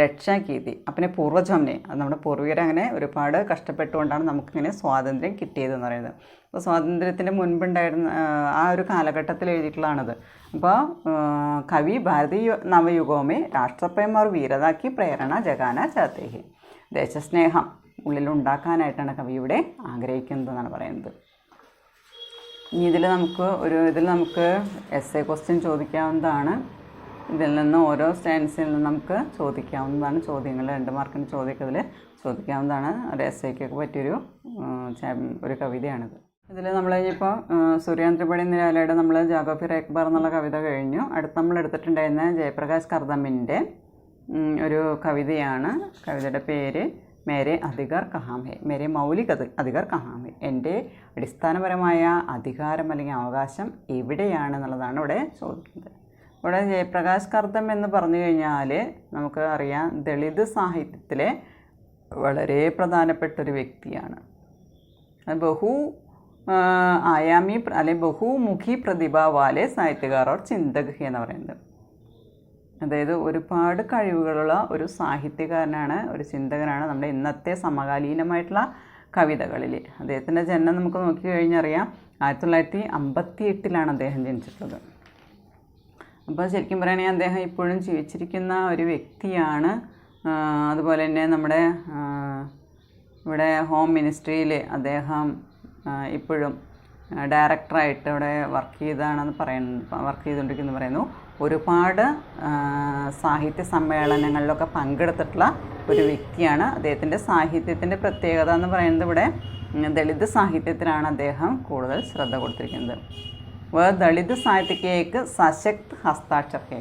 രക്ഷ കീതി अपने പൂർവജംനെ, അത് നമ്മുടെ പൂർവികരങ്ങനെ ഒരുപാട് കഷ്ടപ്പെട്ടുകൊണ്ടാണ് നമുക്കിങ്ങനെ സ്വാതന്ത്ര്യം കിട്ടിയതെന്ന് പറയുന്നത്. അപ്പോൾ സ്വാതന്ത്ര്യത്തിൻ്റെ മുൻപുണ്ടായിരുന്ന ആ ഒരു കാലഘട്ടത്തിൽ എഴുതിയിട്ടുള്ളതാണത്. അപ്പോൾ കവി ഭാരതീയ നവയുഗമേ രാഷ്ട്രപ്രേമ और വീരത की പ്രേരണ ജഗാന ചാഹത്തെ ഹേ, ദേശസ്നേഹം ഉള്ളിലുണ്ടാക്കാനായിട്ടാണ് കവി ഇവിടെ ആഗ്രഹിക്കുന്നതെന്നാണ് പറയുന്നത്. ഇനി ഇതിൽ നമുക്ക് എസ്സേ ക്വസ്റ്റ്യൻ ചോദിക്കാവുന്നതാണ്. ഇതിൽ നിന്ന് ഓരോ സ്റ്റാൻസിൽ നിന്ന് നമുക്ക് ചോദിക്കാവുന്നതാണ്. ചോദ്യങ്ങൾ 2 മാർക്കിന് ചോദ്യമൊക്കെ ഇതിൽ ചോദിക്കാവുന്നതാണ്. ഒരു എസ്സേക്കൊക്കെ പറ്റിയൊരു കവിതയാണിത്. ഇതിൽ നമ്മൾ കഴിഞ്ഞപ്പോൾ സൂര്യാൻ ത്രിപാഠി നിരാലയുടെ നമ്മൾ ജാഗോ ഫിർ ഏക് ബാർ എന്നുള്ള കവിത കഴിഞ്ഞു. അടുത്ത് നമ്മൾ എടുത്തിട്ടുണ്ടായിരുന്ന ജയപ്രകാശ് കർദമിൻ്റെ ഒരു കവിതയാണ്. കവിതയുടെ പേര് മേരെ അധികാർ കഹാം ഹെ, മേരെ മൗലിക അധികാർ കഹാം ഹെ, എൻ്റെ അടിസ്ഥാനപരമായ അധികാരം അല്ലെങ്കിൽ അവകാശം എവിടെയാണ് എന്നുള്ളതാണ് ഇവിടെ ചോദിക്കുന്നത്. ഇവിടെ ജയപ്രകാശ് കർദം എന്ന് പറഞ്ഞു കഴിഞ്ഞാൽ നമുക്ക് അറിയാം ദളിത് സാഹിത്യത്തിലെ വളരെ പ്രധാനപ്പെട്ടൊരു വ്യക്തിയാണ്. ബഹു ആയാമി അല്ലെങ്കിൽ ബഹുമുഖി പ്രതിഭ വാലെ സാഹിത്യകാർ ഓർ ചിന്തക് എന്ന് പറയുന്നത്. അതായത് ഒരുപാട് കഴിവുകളുള്ള ഒരു സാഹിത്യകാരനാണ്, ഒരു ചിന്തകനാണ് നമ്മുടെ ഇന്നത്തെ സമകാലീനമായിട്ടുള്ള കവിതകളിൽ. അദ്ദേഹത്തിൻ്റെ ജനനം നമുക്ക് നോക്കിക്കഴിഞ്ഞറിയാം 1958 അദ്ദേഹം ജനിച്ചിട്ടുള്ളത്. അപ്പോൾ ശരിക്കും പറയുകയാണെങ്കിൽ അദ്ദേഹം ഇപ്പോഴും ജീവിച്ചിരിക്കുന്ന ഒരു വ്യക്തിയാണ്. അതുപോലെ തന്നെ നമ്മുടെ ഇവിടെ ഹോം മിനിസ്ട്രിയിൽ അദ്ദേഹം ഇപ്പോഴും ഡയറക്ടറായിട്ട് ഇവിടെ വർക്ക് ചെയ്തുകൊണ്ടിരിക്കുന്നു പറയുന്നു. ഒരുപാട് സാഹിത്യ സമ്മേളനങ്ങളിലൊക്കെ പങ്കെടുത്തിട്ടുള്ള ഒരു വ്യക്തിയാണ്. അദ്ദേഹത്തിൻ്റെ സാഹിത്യത്തിൻ്റെ പ്രത്യേകത എന്ന് പറയുന്നത് ഇവിടെ ദളിത് സാഹിത്യത്തിലാണ് അദ്ദേഹം കൂടുതൽ ശ്രദ്ധ കൊടുത്തിരിക്കുന്നത്. ദളിത് സാഹിത്യക്കേക്ക് സശക്ത് ഹസ്താക്ഷരക്കെ,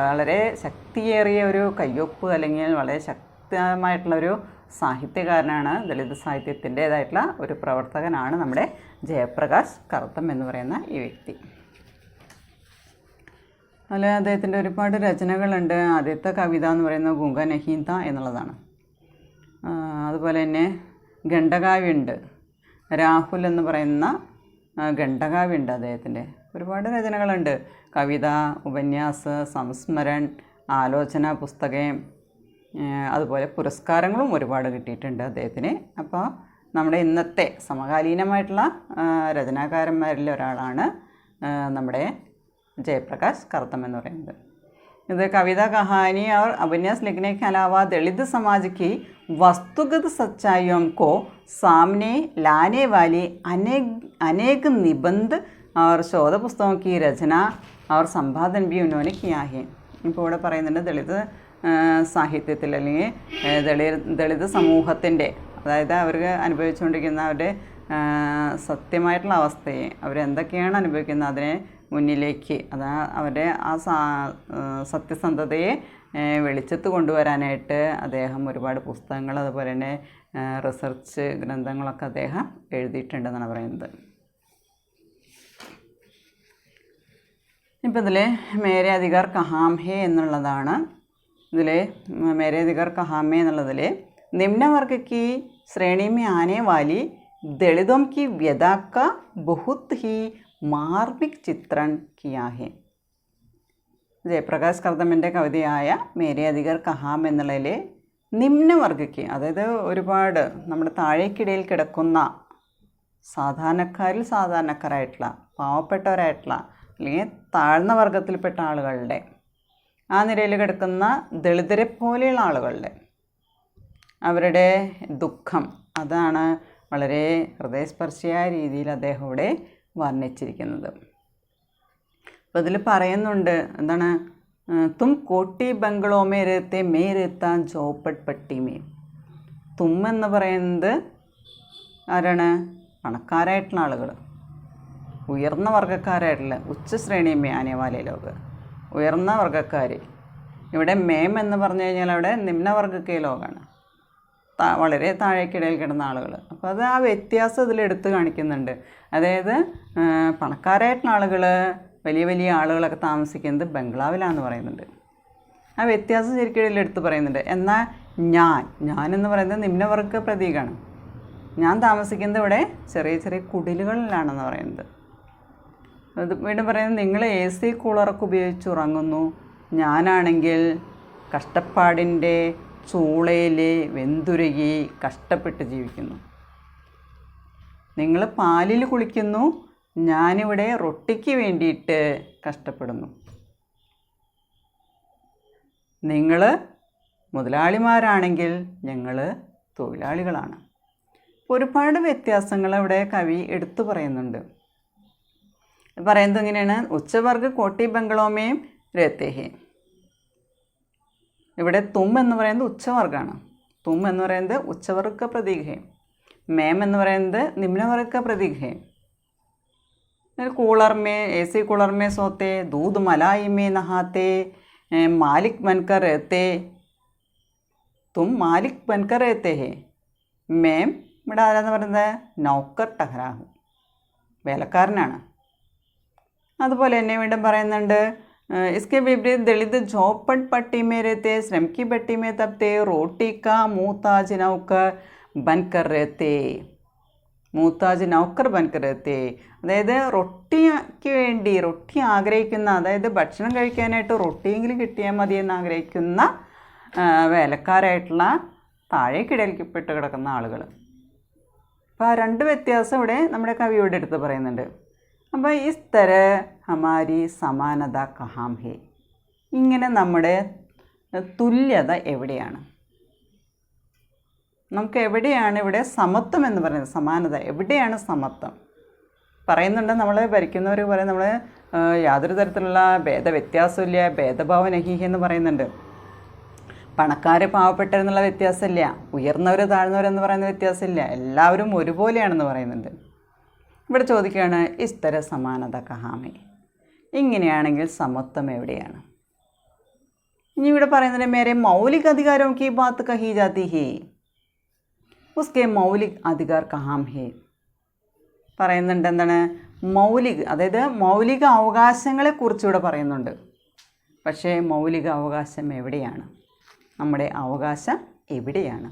വളരെ ശക്തിയേറിയ ഒരു കയ്യൊപ്പ് അല്ലെങ്കിൽ വളരെ ശക്തമായിട്ടുള്ളൊരു സാഹിത്യകാരനാണ്. ദളിത് സാഹിത്യത്തിൻ്റേതായിട്ടുള്ള ഒരു പ്രവർത്തകനാണ് നമ്മുടെ ജയപ്രകാശ് കർദം എന്ന് പറയുന്ന ഈ വ്യക്തി. അതിൽ അദ്ദേഹത്തിൻ്റെ ഒരുപാട് രചനകളുണ്ട്. ആദ്യത്തെ കവിത എന്ന് പറയുന്നത് ഗുംഗ നഹീന്ത എന്നുള്ളതാണ്. അതുപോലെ തന്നെ ഖണ്ഡകാവ്യുണ്ട്, രാഹുൽ എന്ന് പറയുന്ന ഖണ്ഡകാവ്യുണ്ട് അദ്ദേഹത്തിൻ്റെ. ഒരുപാട് രചനകളുണ്ട്. കവിത, ഉപന്യാസ്, സംസ്മരൺ, ആലോചന പുസ്തകം, അതുപോലെ പുരസ്കാരങ്ങളും ഒരുപാട് കിട്ടിയിട്ടുണ്ട് അദ്ദേഹത്തിന്. അപ്പോൾ നമ്മുടെ ഇന്നത്തെ സമകാലീനമായിട്ടുള്ള രചനാകാരന്മാരിൽ ഒരാളാണ് നമ്മുടെ ജയപ്രകാശ് കർദം എന്ന് പറയുന്നത്. ഇത് കവിത, कहानी और उपन्यास लिखने के अलावा दलित समाज की वस्तुगत सच्चाइयों को सामने लाने वाली अनेक निबंध और शोध पुस्तकों की रचना और संपादन भी उन्होंने किया है. ഇപ്പോൾ ഇവിടെ പറയുന്നുണ്ട് ദളിത് സാഹിത്യത്തിൽ അല്ലെങ്കിൽ ദളിത് സമൂഹത്തിൻ്റെ, അതായത് അവർക്ക് അനുഭവിച്ചുകൊണ്ടിരിക്കുന്ന അവരുടെ സത്യമായിട്ടുള്ള അവസ്ഥയെ, അവരെന്തൊക്കെയാണ് അനുഭവിക്കുന്നത് അതിനെ മുന്നിലേക്ക്, അവരുടെ ആ സത്യസന്ധതയെ വെളിച്ചത്ത് കൊണ്ടുവരാനായിട്ട് അദ്ദേഹം ഒരുപാട് പുസ്തകങ്ങൾ അതുപോലെ തന്നെ റിസർച്ച് ഗ്രന്ഥങ്ങളൊക്കെ അദ്ദേഹം എഴുതിയിട്ടുണ്ടെന്നാണ് പറയുന്നത്. ഇപ്പോൾ ഇതിൽ മേരെ അധികാർ കഹാം ഹേ എന്നുള്ളതാണ്. ഇതിൽ മേരെ അധികാർ കഹാം ഹേ എന്നുള്ളതിൽ നിമ്നവർഗ की श्रेणी में आने वाली दलितों की व्यथा का बहुत ही मार्मिक चित्रण किया है. ജയപ്രകാശ് കർദമിൻ്റെ കവിതയായ മേരെ അധികർ കഹാം എന്നുള്ളതിലെ നിമ്നവർഗയ്ക്ക്, അതായത് ഒരുപാട് നമ്മുടെ താഴേക്കിടയിൽ കിടക്കുന്ന സാധാരണക്കാരിൽ സാധാരണക്കാരായിട്ടുള്ള പാവപ്പെട്ടവരായിട്ടുള്ള അല്ലെങ്കിൽ താഴ്ന്ന വർഗത്തിൽപ്പെട്ട ആളുകളുടെ, ആ നിരയിൽ കിടക്കുന്ന ദളിതരെ പോലെയുള്ള ആളുകളുടെ അവരുടെ ദുഃഖം, അതാണ് വളരെ ഹൃദയസ്പർശിയായ രീതിയിൽ അദ്ദേഹം ഇവിടെ വർണ്ണിച്ചിരിക്കുന്നത്. അപ്പോൾ ഇതിൽ പറയുന്നുണ്ട് എന്താണ്, തും കോട്ടി ബംഗ്ലോമേ രഹത്തെ മേ രഹത്താ ജോപ്പട്ട് പട്ടി മേ. തും എന്ന് പറയുന്നത് ആരാണ്? പണക്കാരായിട്ടുള്ള ആളുകൾ, ഉയർന്ന വർഗ്ഗക്കാരായിട്ടുള്ള ഉച്ചശ്രേണി മേ ആനേവാലേ ലോക്, ഉയർന്ന വർഗ്ഗക്കാർ. ഇവിടെ മേം എന്ന് പറഞ്ഞു കഴിഞ്ഞാൽ അവിടെ നിമ്നവർഗ്ഗക്കെ ലോകമാണ്, വളരെ താഴേക്കിടയിൽ കിടന്ന ആളുകൾ. അപ്പോൾ അത് ആ വ്യത്യാസം ഇതിലെടുത്ത് കാണിക്കുന്നുണ്ട്. അതായത് പണക്കാരായിട്ടുള്ള ആളുകൾ, വലിയ വലിയ ആളുകളൊക്കെ താമസിക്കുന്നത് ബംഗ്ലാവിലാണെന്ന് പറയുന്നുണ്ട്. ആ വ്യത്യാസം ശരിക്കും ഇതിലെടുത്ത് പറയുന്നുണ്ട്. എന്നാൽ ഞാനെന്ന് പറയുന്നത് നിമ്നവർഗ പ്രതീകമാണ്. ഞാൻ താമസിക്കുന്നത് ഇവിടെ ചെറിയ ചെറിയ കുടിലുകളിലാണെന്ന് പറയുന്നത്. അത് വീണ്ടും പറയുന്നത്, നിങ്ങൾ AC കൂളറൊക്കെ ഉപയോഗിച്ച് ഉറങ്ങുന്നു, ഞാനാണെങ്കിൽ കഷ്ടപ്പാടിൻ്റെ ചൂളയിൽ വെന്തുരുകി കഷ്ടപ്പെട്ട് ജീവിക്കുന്നു. നിങ്ങൾ പാലിൽ കുളിക്കുന്നു, ഞാനിവിടെ റൊട്ടിക്ക് വേണ്ടിയിട്ട് കഷ്ടപ്പെടുന്നു. നിങ്ങൾ മുതലാളിമാരാണെങ്കിൽ ഞങ്ങൾ തൊഴിലാളികളാണ്. ഒരുപാട് വ്യത്യാസങ്ങൾ ഇവിടെ കവി എടുത്തു പറയുന്നുണ്ട്. പറയുന്നത് ഇങ്ങനെയാണ്, ഉച്ചവർഗ കോട്ടി ബംഗ്ലോമേയും രഹത്തേഹേ. ഇവിടെ തും എന്ന് പറയുന്നത് ഉച്ചവർഗമാണ്. തും എന്ന് പറയുന്നത് ഉച്ചവർഗ പ്രതീകയും, മേം എന്ന് പറയുന്നത് നിമ്നവർഗ പ്രതീകയും. कूलर में AC कूलर में सोते, दूध मलाई में नहाते, मालिक बनकर रहते. तुम मालिक बनकर रहते हैं. मैं ഇവിടെ ആരാന്ന് പറയുന്നത് നൗക്കർ ടഹ്റാഹു, വേലക്കാരനാണ്. അതുപോലെ തന്നെ വീണ്ടും പറയുന്നുണ്ട്, इसके विपरीत दलित झोपड़ पट्टी में रहते, श्रम की भट्टी में तपते, रोटी का मुहताज नौकर बनकर रहते. മൂത്താജ് നൗക്കർ ബൻകരത്തെ, അതായത് റൊട്ടിക്ക് വേണ്ടി, റൊട്ടി ആഗ്രഹിക്കുന്ന, അതായത് ഭക്ഷണം കഴിക്കാനായിട്ട് റൊട്ടിയെങ്കിലും കിട്ടിയാൽ മതി എന്ന് ആഗ്രഹിക്കുന്ന വേലക്കാരായിട്ടുള്ള താഴേക്കിടയിൽപ്പെട്ട് കിടക്കുന്ന ആളുകൾ. അപ്പോൾ ആ രണ്ട് വ്യത്യാസം ഇവിടെ നമ്മുടെ കവിയോട് എടുത്ത് പറയുന്നുണ്ട്. അപ്പോൾ ഇസ് തര ഹമാരി സമാനത കഹാം ഹേ, ഇങ്ങനെ നമ്മുടെ തുല്യത എവിടെയാണ്? നമുക്ക് എവിടെയാണ് ഇവിടെ സമത്വം എന്ന് പറയുന്നത്? സമാനത എവിടെയാണ് സമത്വം പറയുന്നുണ്ട്. നമ്മൾ ഭരിക്കുന്നവർ പറയും നമ്മൾ യാതൊരു തരത്തിലുള്ള വ്യത്യാസമില്ല, ഭേദഭാവ നഹീഹി എന്ന് പറയുന്നുണ്ട്. പണക്കാർ പാവപ്പെട്ടവരെന്നുള്ള വ്യത്യാസമില്ല, ഉയർന്നവർ താഴ്ന്നവരെന്ന് പറയുന്ന വ്യത്യാസമില്ല, എല്ലാവരും ഒരുപോലെയാണെന്ന് പറയുന്നുണ്ട്. ഇവിടെ ചോദിക്കുകയാണ്, ഇസ്തര സമാനത കഹാമേ, ഇങ്ങനെയാണെങ്കിൽ സമത്വം എവിടെയാണ്? ഇനി ഇവിടെ പറയുന്നുണ്ട്, മേരെ മൗലിക അധികാരം കി ബാത്ത് കഹി ജാതി ഹേ, ഉസ്കെ മൗലിക് അധികാർ കഹാം ഹേ. പറയുന്നുണ്ട് എന്താണ്? മൗലിക്, അതായത് മൗലിക അവകാശങ്ങളെക്കുറിച്ച് ഇവിടെ പറയുന്നുണ്ട്. പക്ഷേ മൗലിക അവകാശം എവിടെയാണ്? നമ്മുടെ അവകാശം എവിടെയാണ്?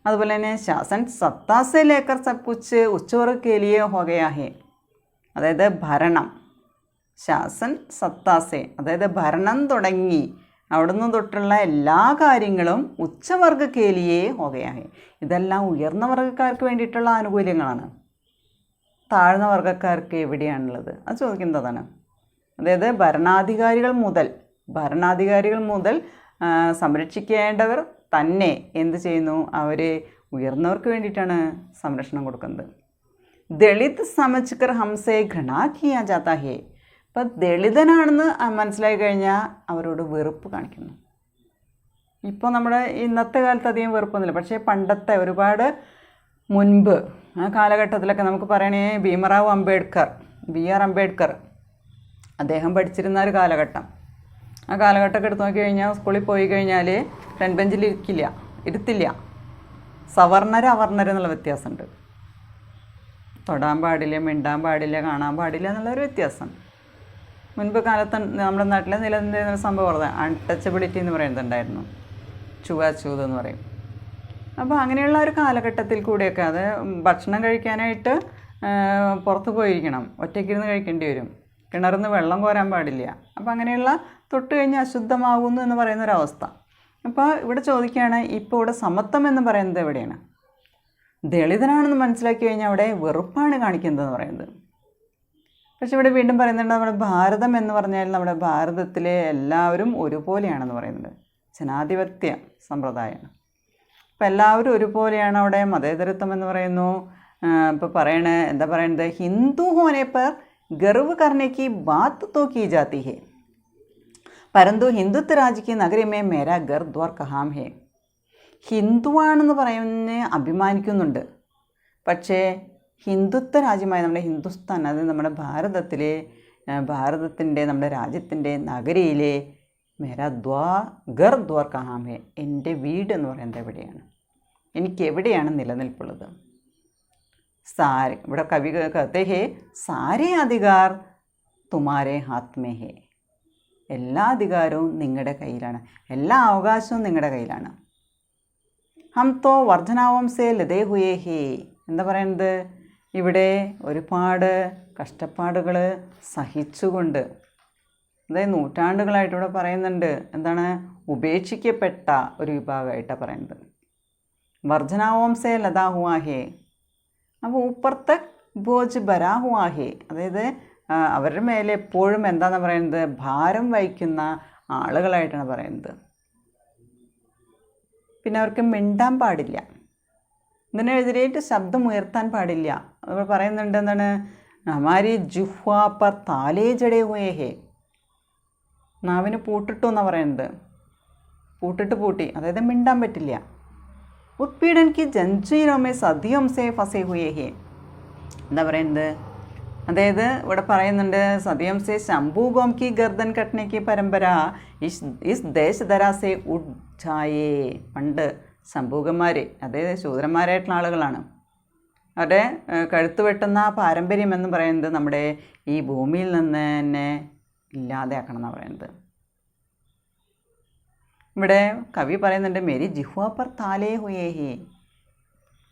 അതുപോലെ തന്നെ ശാസൻ സത്താസെ ലേക്കർ സബ് കുച്ച് ഉച്ചവർഗ് കെ ലിയെ ഹോ ഗയാ ഹേ, അതായത് ഭരണം, ശാസൻ സത്താസെ, അതായത് ഭരണം തുടങ്ങി അവിടുന്ന് തൊട്ടുള്ള എല്ലാ കാര്യങ്ങളും ഉച്ചവർഗ കേലിയേ ഹോകയാഹേ, ഇതെല്ലാം ഉയർന്ന വർഗ്ഗക്കാർക്ക് വേണ്ടിയിട്ടുള്ള ആനുകൂല്യങ്ങളാണ്. താഴ്ന്ന വർഗ്ഗക്കാർക്ക് എവിടെയാണുള്ളത്? അത് ചോദിക്കുന്നതാണ്. അതായത് ഭരണാധികാരികൾ മുതൽ സംരക്ഷിക്കേണ്ടവർ തന്നെ എന്ത് ചെയ്യുന്നു? അവർ ഉയർന്നവർക്ക് വേണ്ടിയിട്ടാണ് സംരക്ഷണം കൊടുക്കുന്നത്. ദളിത് സമജ്കർ ഹംസേ ഘൃണ കിയാ ജാതാ ഹേ, അപ്പം ദളിതനാണെന്ന് മനസ്സിലായി കഴിഞ്ഞാൽ അവരോട് വെറുപ്പ് കാണിക്കുന്നു. ഇപ്പോൾ നമ്മുടെ ഇന്നത്തെ കാലത്ത് അധികം വെറുപ്പൊന്നുമില്ല, പക്ഷേ പണ്ടത്തെ ഒരുപാട് മുൻപ് ആ കാലഘട്ടത്തിലൊക്കെ നമുക്ക് പറയണേ, ഭീമറാവ് അംബേദ്കർ, BR അംബേദ്കർ, അദ്ദേഹം പഠിച്ചിരുന്ന ഒരു കാലഘട്ടം. ആ കാലഘട്ടമൊക്കെ എടുത്ത് നോക്കി കഴിഞ്ഞാൽ സ്കൂളിൽ പോയി കഴിഞ്ഞാൽ ഫ്രണ്ട് ബെഞ്ചിൽ ഇരുത്തില്ല. സവർണർ അവർണർ എന്നുള്ള വ്യത്യാസമുണ്ട്. തൊടാൻ പാടില്ല, മിണ്ടാൻ പാടില്ല, കാണാൻ പാടില്ല എന്നുള്ളൊരു വ്യത്യാസം. മുൻപ് കാലത്ത് നമ്മുടെ നാട്ടിൽ നിലനിന്നിരുന്ന സംഭവം അൺടച്ചബിലിറ്റി എന്ന് പറയുന്നുണ്ടായിരുന്നു, ചൂത് എന്ന് പറയും. അപ്പോൾ അങ്ങനെയുള്ള ഒരു കാലഘട്ടത്തിൽ കൂടിയൊക്കെ അത് ഭക്ഷണം കഴിക്കാനായിട്ട് പുറത്ത് പോയിരിക്കണം, ഒറ്റയ്ക്കിരുന്ന് കഴിക്കേണ്ടി വരും. കിണറിൽ നിന്ന് വെള്ളം കോരാൻ പാടില്ല. അപ്പോൾ അങ്ങനെയുള്ള തൊട്ട് കഴിഞ്ഞാൽ അശുദ്ധമാകുന്നു എന്ന് പറയുന്നൊരവസ്ഥ. അപ്പോൾ ഇവിടെ ചോദിക്കുകയാണ്, ഇപ്പോൾ ഇവിടെ സമത്വം എന്ന് പറയുന്നത് എവിടെയാണ്? ദളിതനാണെന്ന് മനസ്സിലാക്കി കഴിഞ്ഞാൽ അവിടെ വെറുപ്പാണ് കാണിക്കുന്നതെന്ന് പറയുന്നത്. പക്ഷെ ഇവിടെ വീണ്ടും പറയുന്നുണ്ട്, നമ്മുടെ ഭാരതം എന്ന് പറഞ്ഞാൽ നമ്മുടെ ഭാരതത്തിലെ എല്ലാവരും ഒരുപോലെയാണെന്ന് പറയുന്നത്. ജനാധിപത്യ സമ്പ്രദായമാണ്. അപ്പോൾ എല്ലാവരും ഒരുപോലെയാണ്. അവിടെ മതേതരത്വം എന്ന് പറയുന്നു. ഇപ്പോൾ പറയണേ എന്താ പറയുന്നത്, ഹിന്ദു ഹോനെ പർ ഗർവ് കർനെ കി ബാത് തോ കി ജാതി ഹെ, പരന്തു ഹിന്ദുത്വ രാജ് കി നഗരി മേ മേരാ ഗർ ദ്വാർ കഹാം ഹെ. ഹിന്ദുവാണെന്ന് പറയുന്ന അഭിമാനിക്കുന്നുണ്ട്. പക്ഷേ ഹിന്ദുത്വ രാജ്യമായ നമ്മുടെ ഹിന്ദുസ്ഥാൻ, അത് നമ്മുടെ ഭാരതത്തിൻ്റെ നമ്മുടെ രാജ്യത്തിൻ്റെ നഗരിയിലെ മേരാ ഗർ ദ്വാർ കഹാം ഹെ, എൻ്റെ വീട് എന്ന് പറയുന്നത് എവിടെയാണ്, എനിക്ക് എവിടെയാണ് നിലനിൽപ്പുള്ളത്? ഇവിടെ കവി കഹത്തെ ഹേ സാരേ അധികാർ തുമാരെ ഹാത്ത് മേ ഹേ, എല്ലാ അധികാരവും നിങ്ങളുടെ കയ്യിലാണ്, എല്ലാ അവകാശവും നിങ്ങളുടെ കയ്യിലാണ്. ഹം തോ വർദ്ധനാവം സേ ലതേ ഹുയേ ഹേ, എന്താ പറയുന്നത്, ഇവിടെ ഒരുപാട് കഷ്ടപ്പാടുകൾ സഹിച്ചുകൊണ്ട്, അതായത് നൂറ്റാണ്ടുകളായിട്ട് ഇവിടെ പറയുന്നുണ്ട്, എന്താണ്, ഉപേക്ഷിക്കപ്പെട്ട ഒരു വിഭാഗമായിട്ടാണ് പറയുന്നത്. വർദ്ധനാവം സേ ലതാ ഹുവാ ഹേ, അപ്പോൾ ഊപ്പർത്ത് ബോജ് ബരാ ഹുവാ ഹേ, അതായത് അവരുടെ മേലെ എപ്പോഴും എന്താണെന്ന് പറയുന്നത്, ഭാരം വഹിക്കുന്ന ആളുകളായിട്ടാണ് പറയുന്നത്. പിന്നെ അവർക്ക് മിണ്ടാൻ പാടില്ല, ഇതിനെതിരായിട്ട് ശബ്ദം ഉയർത്താൻ പാടില്ല. അവർ പറയുന്നുണ്ട്, എന്താണ്, ഹമാരി ജുഹ്വാ പർ താലേ ജടേ ഹുയേ ഹേ, നാവിന് പൂട്ടിട്ടു എന്നാണ് പറയുന്നത്. പൂട്ടി, അതായത് മിണ്ടാൻ പറ്റില്ല. ഉത്പീഡൻ കി ജഞ്ജീരോമേ സദിയം സേ ഫസേ ഹുയേ ഹേ, എന്താ പറയുന്നത്, അതായത് ഇവിടെ പറയുന്നുണ്ട്, സദിയം സേ ശംഭു ഗോം കി ഗർദൻ കട്ട്നെ കി പരമ്പര ഇസ് ദേശധരാ സേ ഉഡ് ജായേ. പണ്ട് ശംഭൂകന്മാർ, അതായത് ശൂദ്രന്മാരായിട്ടുള്ള ആളുകളാണ്, അവരുടെ കഴുത്ത് വെട്ടുന്ന പാരമ്പര്യം എന്ന് പറയുന്നത് നമ്മുടെ ഈ ഭൂമിയിൽ നിന്ന് തന്നെ ഇല്ലാതെയാക്കണം എന്നാണ് പറയുന്നത്. ഇവിടെ കവി പറയുന്നുണ്ട്, മേരി ജിഹ്വാ പർ താലേ ഹുയേ ഹേ,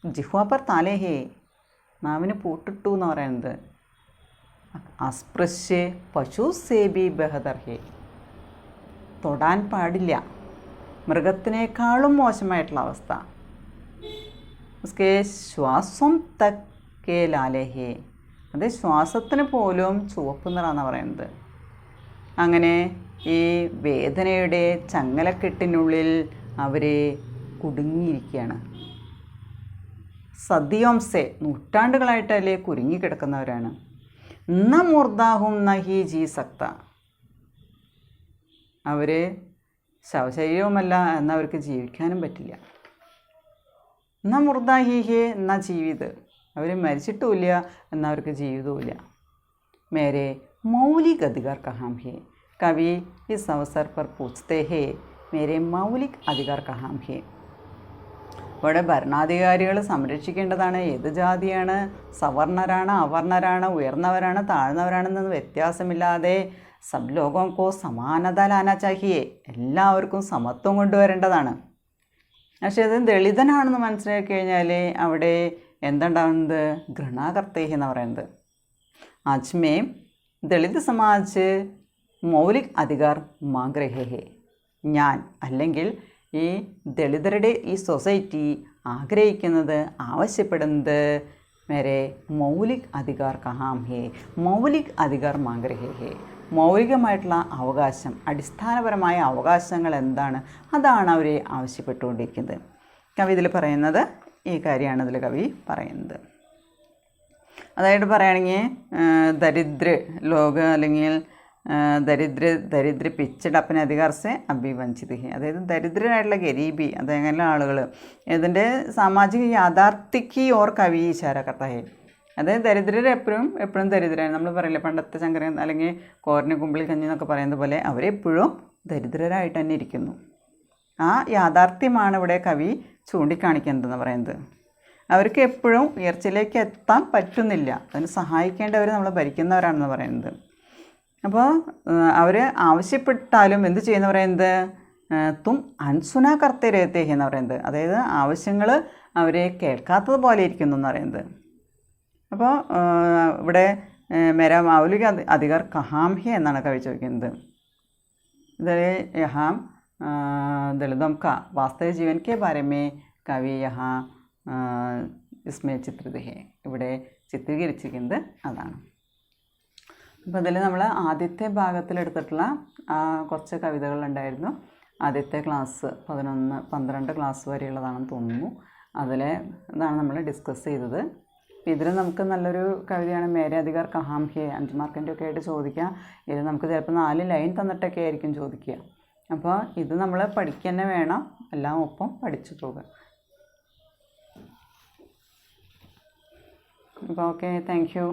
ജിഹ്വാ പർ താലേ ഹേ, നാവിന് പൂട്ടിട്ടു എന്ന് പറയുന്നത്. അസ്പൃശ്യ പശു സേബി ബഹദർ ഹേ, തൊടാൻ പാടില്ല, മൃഗത്തിനേക്കാളും മോശമായിട്ടുള്ള അവസ്ഥ. ഉസ്കെ ശ്വാസം തക് കെ ലാലേ ഹേ, അത് ശ്വാസത്തിന് പോലും ചുവപ്പ് നിറാന്നാണ് പറയുന്നത്. അങ്ങനെ ഈ വേദനയുടെ ചങ്ങലക്കെട്ടിനുള്ളിൽ അവർ കുടുങ്ങിയിരിക്കുകയാണ്. സദിയോംസെ, നൂറ്റാണ്ടുകളായിട്ടല്ലേ കുരുങ്ങിക്കിടക്കുന്നവരാണ്. ന മുർദാഹും നഹി ജി സക്ത, അവർ ശവശരീരവുമല്ല, എന്നവർക്ക് ജീവിക്കാനും പറ്റില്ല. ന മുർദാഹി ഹേ ന ജീവിത്, അവർ മരിച്ചിട്ടുമില്ല, എന്നവർക്ക് ജീവിതവുമില്ല. മേരെ മൗലിക് അധികാർ കഹാം ഹേ, കവി ഇസ് അവസർ പർ പൂച്ഛത്തെ ഹേ മേരെ മൗലിക് അധികാർ കഹാം ഹേ. ഇവിടെ ഭരണാധികാരികൾ സംരക്ഷിക്കേണ്ടതാണ് ഏത് ജാതിയാണ്, സവർണരാണ്, അവർണരാണ്, ഉയർന്നവരാണ്, താഴ്ന്നവരാണെന്ന് വ്യത്യാസമില്ലാതെ സബ് ലോഗോം കോ സമാനത ലാനാ ചാഹിയേ, എല്ലാവർക്കും സമത്വം കൊണ്ടുവരേണ്ടതാണ്. പക്ഷേ അത് ദളിതനാണെന്ന് മനസ്സിലാക്കി കഴിഞ്ഞാൽ അവിടെ എന്തുണ്ടാവുന്നത്, ഘൃണാകർത്തേഹി എന്ന് പറയുന്നത്. ആജ്മേ ദളിത് സമാജ് മൗലിക് അധികാർ മാംഗ് രഹേ ഹേ, ഞാൻ അല്ലെങ്കിൽ ഈ ദളിതരുടെ ഈ സൊസൈറ്റി ആഗ്രഹിക്കുന്നത്, ആവശ്യപ്പെടുന്നത്, മേരെ മൗലിക് അധികാർ കഹാം ഹേ, മൗലിക് അധികാർ മാംഗ് രഹേ ഹേ, മൗലികമായിട്ടുള്ള അവകാശം, അടിസ്ഥാനപരമായ അവകാശങ്ങൾ എന്താണ്, അതാണ് അവർ ആവശ്യപ്പെട്ടുകൊണ്ടിരിക്കുന്നത്. കവി ഇതിൽ പറയുന്നത് ഈ കാര്യമാണ് ഇതിൽ കവി പറയുന്നത്. അതായത് പറയുകയാണെങ്കിൽ ദരിദ്ര ലോക അല്ലെങ്കിൽ ദരിദ്ര പിച്ചഡ് അപ്പനെ അധികാർ സെ അഭിവഞ്ചിത് ഹെ, അതായത് ദരിദ്രരായിട്ടുള്ള ഗരീബി, അതേപോലെ ആളുകൾ ഇതിൻ്റെ സാമാജിക യാഥാർത്ഥ്യക്ക് ഓർ കവി ഇശാര കർത്താ ഹെ, അതായത് ദരിദ്രർ എപ്പോഴും ദരിദ്രരാണ്. നമ്മൾ പറയില്ലേ പണ്ടത്തെ ശങ്കരൻ അല്ലെങ്കിൽ കോറിന് കുമ്പിളി കഞ്ഞി എന്നൊക്കെ പറയുന്നത് പോലെ അവരെപ്പോഴും ദരിദ്രരായിട്ട് തന്നെ ഇരിക്കുന്നു. ആ യാഥാർത്ഥ്യമാണ് ഇവിടെ കവി ചൂണ്ടിക്കാണിക്കുന്നതെന്ന് പറയുന്നത്. അവർക്ക് എപ്പോഴും ഉയർച്ചയിലേക്ക് എത്താൻ പറ്റുന്നില്ല, അതിന് സഹായിക്കേണ്ടവർ നമ്മൾ ഭരിക്കുന്നവരാണെന്ന് പറയുന്നത്. അപ്പോൾ അവർ ആവശ്യപ്പെട്ടാലും എന്ത് ചെയ്യുന്ന പറയുന്നത്, തും അൻസുന കർത്തേ രഹത്തേഹി എന്ന് പറയുന്നത്, അതായത് ആവശ്യങ്ങൾ അവരെ കേൾക്കാത്തതുപോലെ ഇരിക്കുന്നു എന്ന് പറയുന്നത്. അപ്പോൾ ഇവിടെ മേരാ മൗലിക അധികാർ കഹാം ഹെ എന്നാണ് കവി ചോദിക്കുന്നത്. ഇതിൽ യഹാം ദളിതം ക വാസ്തവ ജീവൻ കെ ബാരെ മേ കവി യഹാ ഇസ്മേ ചിത്രിത് ഹെ, ഇവിടെ ചിത്രീകരിച്ചിരിക്കുന്നത് അതാണ്. അപ്പോൾ ഇതിൽ നമ്മൾ ആദ്യത്തെ ഭാഗത്തിലെടുത്തിട്ടുള്ള കുറച്ച് കവിതകളുണ്ടായിരുന്നു. ആദ്യത്തെ ക്ലാസ് 11, 12 ക്ലാസ് വരെയുള്ളതാണെന്ന് തോന്നുന്നു. ഇതാണ് നമ്മൾ ഡിസ്കസ് ചെയ്തത്. ഇതിൽ നമുക്ക് നല്ലൊരു കവിതയാണ് മേരെ അധികാർ കഹാം ഹെ, 5 മാർക്കിൻ്റെ ഒക്കെ ആയിട്ട് ചോദിക്കുക. ഇത് നമുക്ക് ചിലപ്പോൾ 4 ലൈൻ തന്നിട്ടൊക്കെ ആയിരിക്കും ചോദിക്കുക. അപ്പോൾ ഇത് നമ്മൾ പഠിക്കുക തന്നെ വേണം, എല്ലാം ഒപ്പം പഠിച്ചു പോകുക. അപ്പോൾ ഓക്കെ, താങ്ക് യു.